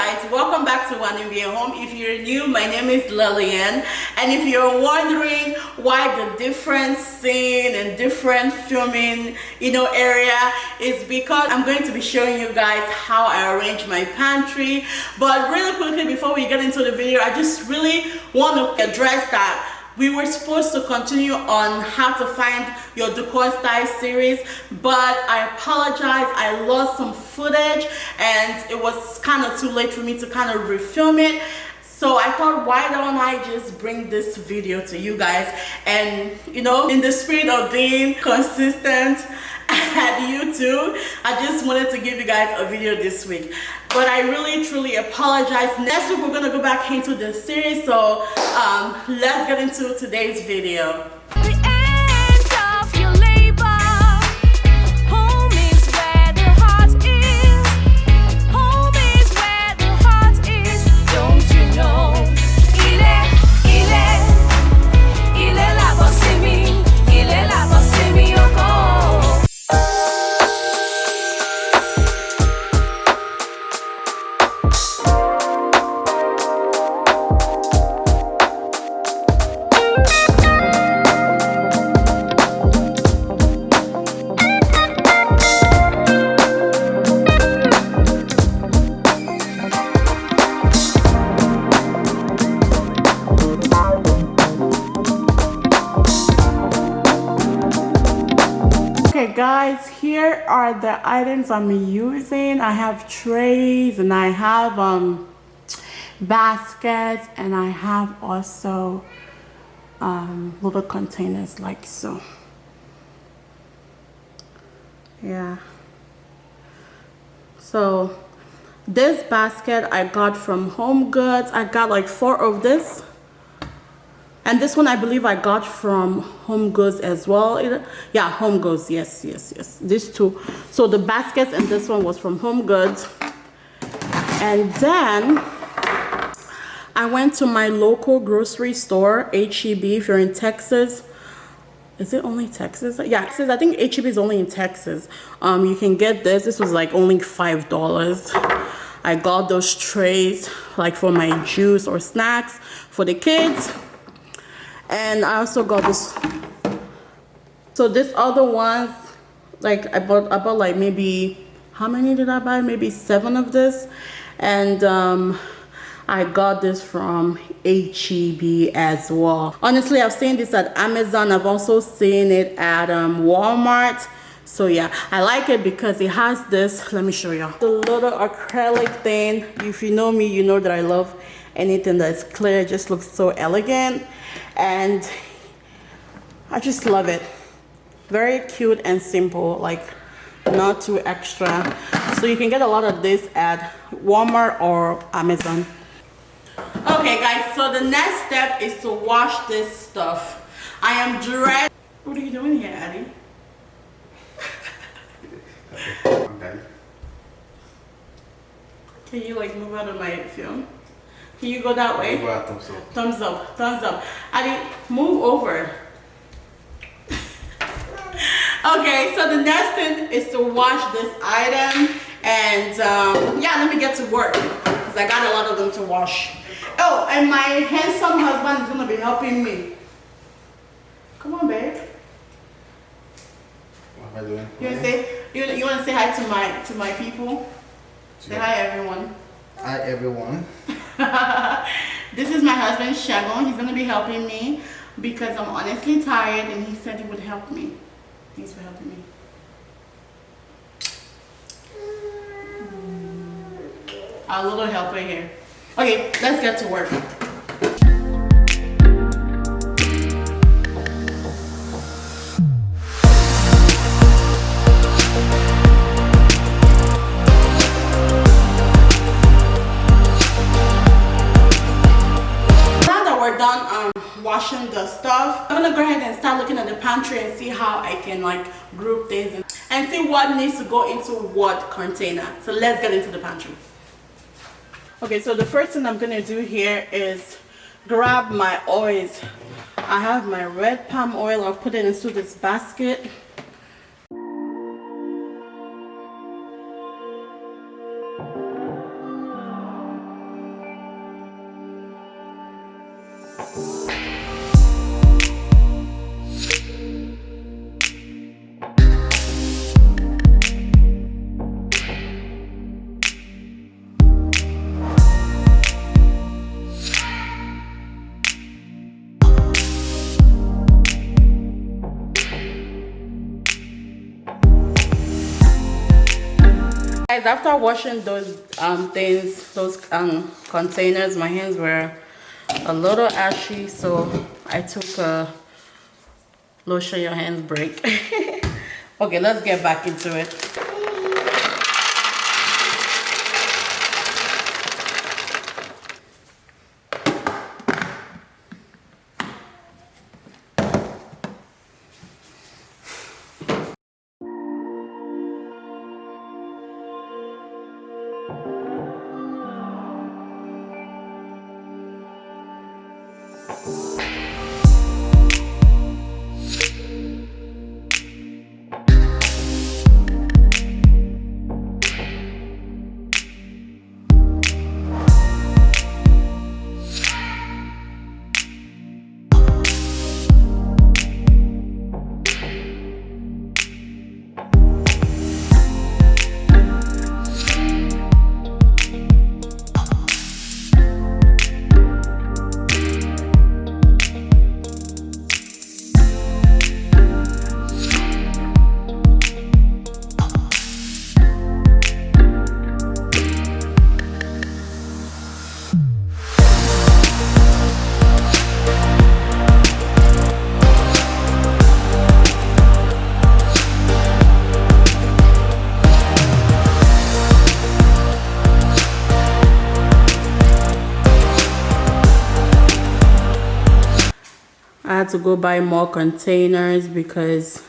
guys, welcome back to One NBA Home. If you're new, my name is Lillian, and if you're wondering why the different scene and different filming area is because I'm going to be showing you guys how I arrange my pantry. But really quickly before we get into the video, I just really want to address that we were supposed to continue on how to find your decor style series, but I apologize. I lost some footage and it was kind of too late for me to kind of refilm it. So I thought, why don't I just bring this video to you guys? And in the spirit of being consistent at YouTube, I just wanted to give you guys a video this week. But I really truly apologize. Next week we're gonna go back into the series, so let's get into today's video. Okay guys, here are the items I'm using. I have trays and I have baskets, and I have also little containers like so. Yeah, so this basket I got from Home Goods. I got like 4 of this. And this one I believe I got from Home Goods as well. Yeah, Home Goods, yes. These two. So the baskets and this one was from Home Goods. And then I went to my local grocery store, H-E-B, if you're in Texas. Is it only Texas? Yeah, Texas. I think H-E-B is only in Texas. You can get this. This was like only $5. I got those trays like for my juice or snacks for the kids. And I also got this. So this other ones, like I bought like maybe, how many did I buy? Maybe 7 of this. And I got this from H-E-B as well. Honestly, I've seen this at Amazon. I've also seen it at Walmart. So yeah, I like it because it has this. Let me show you the little acrylic thing. If you know me, you know that I love anything that's clear. It just looks so elegant. And I just love it. Very cute and simple, like not too extra. So you can get a lot of this at Walmart or Amazon. Okay guys, so the next step is to wash this stuff. I am dressed. What are you doing here, Addie? Okay. Can you like move out of my film? Can you go that way? Thumbs up. Thumbs up. Thumbs up. Addie, move over. Okay, so the next thing is to wash this item. And yeah, let me get to work because I got a lot of them to wash. Oh, and my handsome husband is going to be helping me. Come on, babe. What am I doing? You want to say hi to my people? Say hi, everyone. Hi, everyone. This is my husband Shagon. He's gonna be helping me because I'm honestly tired, and he said he would help me. Thanks for helping me. Our little helper here. Okay, let's get to work. Done washing the stuff, I'm gonna go ahead and start looking at the pantry and see how I can like group things and see what needs to go into what container. So let's get into the pantry. Okay, so the first thing I'm gonna do here is grab my oils. I have my red palm oil. I'll put it into this basket. Guys, after washing those those containers, my hands were a little ashy, so I took a lotion your hands break. Okay, let's get back into it. I had to go buy more containers because,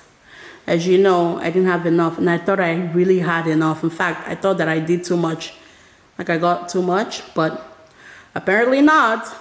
as you know, I didn't have enough, and I thought I really had enough. In fact, I thought that I did too much, like I got too much, but apparently not.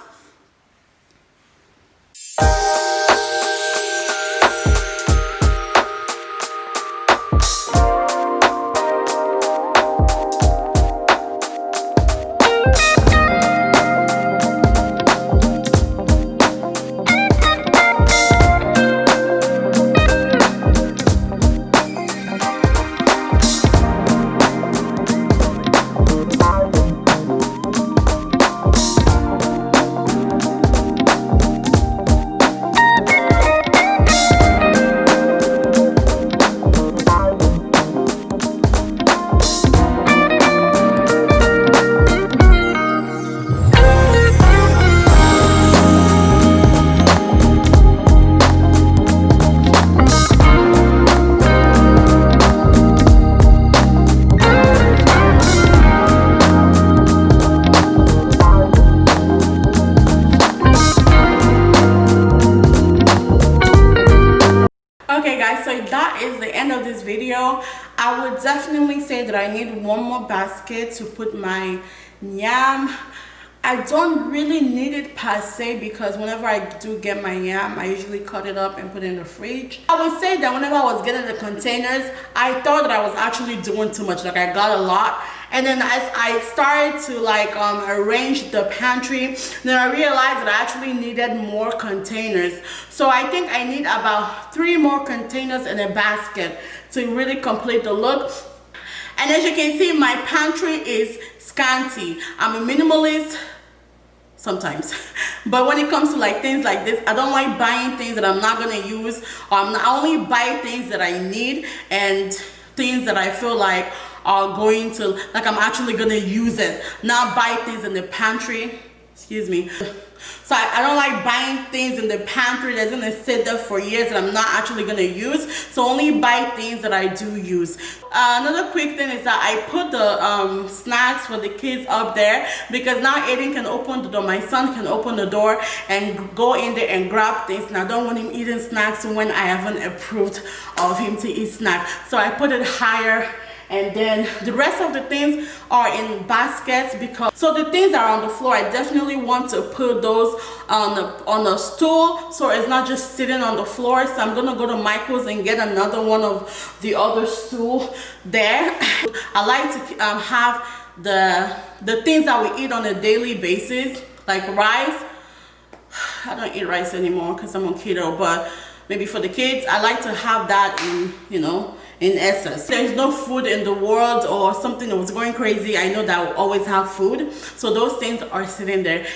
Okay guys, so that is the end of this video. I would definitely say that I need one more basket to put my yam. I don't really need it per se because whenever I do get my yam, I usually cut it up and put it in the fridge. I would say that whenever I was getting the containers, I thought that I was actually doing too much, like I got a lot. And then as I started to arrange the pantry, then I realized that I actually needed more containers. So I think I need about 3 more containers in a basket to really complete the look. And as you can see, my pantry is scanty. I'm a minimalist sometimes, but when it comes to things like this, I don't like buying things that I'm not gonna use, or I only buy things that I need and things that I feel like are going to, I'm actually gonna use it, not buy things in the pantry, excuse me. So I don't like buying things in the pantry that's gonna sit there for years that I'm not actually gonna use. So only buy things that I do use. Another quick thing is that I put the snacks for the kids up there because now Aiden can open the door, my son can open the door and go in there and grab things, and I don't want him eating snacks when I haven't approved of him to eat snacks. So I put it higher, and then the rest of the things are in baskets because so the things that are on the floor, I definitely want to put those on a stool so it's not just sitting on the floor. So I'm gonna go to Michael's and get another one of the other stool there. I like to have the things that we eat on a daily basis, like rice I don't eat rice anymore because I'm on keto, but maybe for the kids, I like to have that in, you know, in essence. There's no food in the world or something that was going crazy, I know that I will always have food. So those things are sitting there.